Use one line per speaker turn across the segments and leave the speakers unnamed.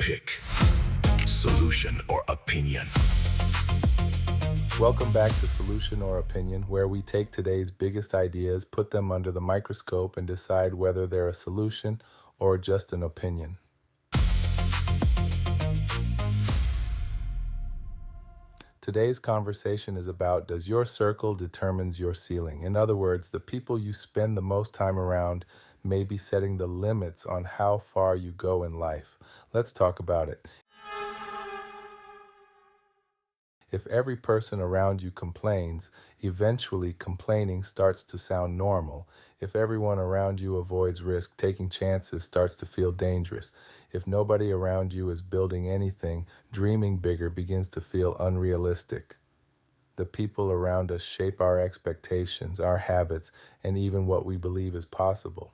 pick solution or opinion.
Welcome back to Solution or Opinion, where we take today's biggest ideas, put them under the microscope, and decide whether they're a solution or just an opinion. Today's conversation is about, does your circle determines your ceiling? In other words, the people you spend the most time around may be setting the limits on how far you go in life. Let's talk about it. If every person around you complains, eventually complaining starts to sound normal. If everyone around you avoids risk, taking chances starts to feel dangerous. If nobody around you is building anything, dreaming bigger begins to feel unrealistic. The people around us shape our expectations, our habits, and even what we believe is possible.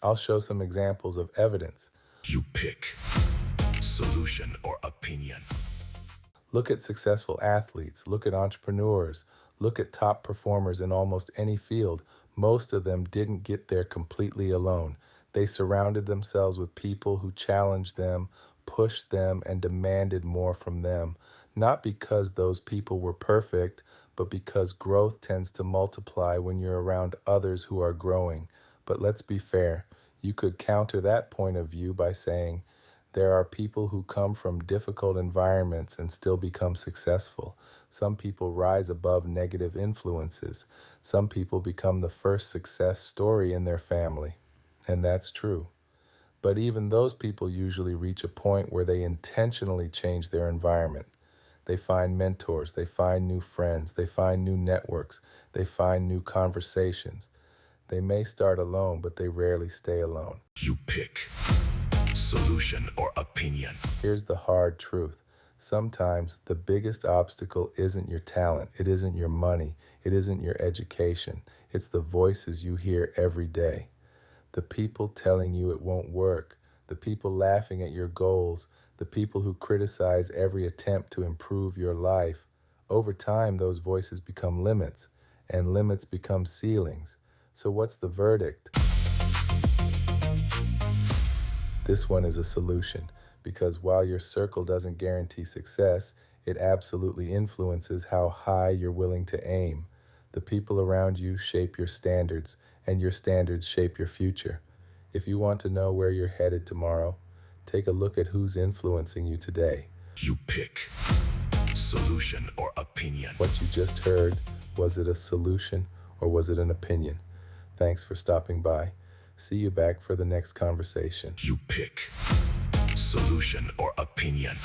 I'll show some examples of evidence.
You pick solution or opinion.
Look at successful athletes, look at entrepreneurs, look at top performers in almost any field. Most of them didn't get there completely alone. They surrounded themselves with people who challenged them, pushed them, and demanded more from them. Not because those people were perfect, but because growth tends to multiply when you're around others who are growing. But let's be fair. You could counter that point of view by saying, there are people who come from difficult environments and still become successful. Some people rise above negative influences. Some people become the first success story in their family. And that's true. But even those people usually reach a point where they intentionally change their environment. They find mentors, they find new friends, they find new networks, they find new conversations. They may start alone, but they rarely stay alone.
You pick solution or opinion.
Here's the hard truth. Sometimes the biggest obstacle isn't your talent, it isn't your money, it isn't your education. It's the voices you hear every day. The people telling you it won't work, the people laughing at your goals, the people who criticize every attempt to improve your life. Over time, those voices become limits, and limits become ceilings. So what's the verdict? This one is a solution, because while your circle doesn't guarantee success, it absolutely influences how high you're willing to aim. The people around you shape your standards, and your standards shape your future. If you want to know where you're headed tomorrow, take a look at who's influencing you today.
You pick solution or opinion.
What you just heard, was it a solution or was it an opinion? Thanks for stopping by. See you back for the next conversation.
You pick solution or opinion.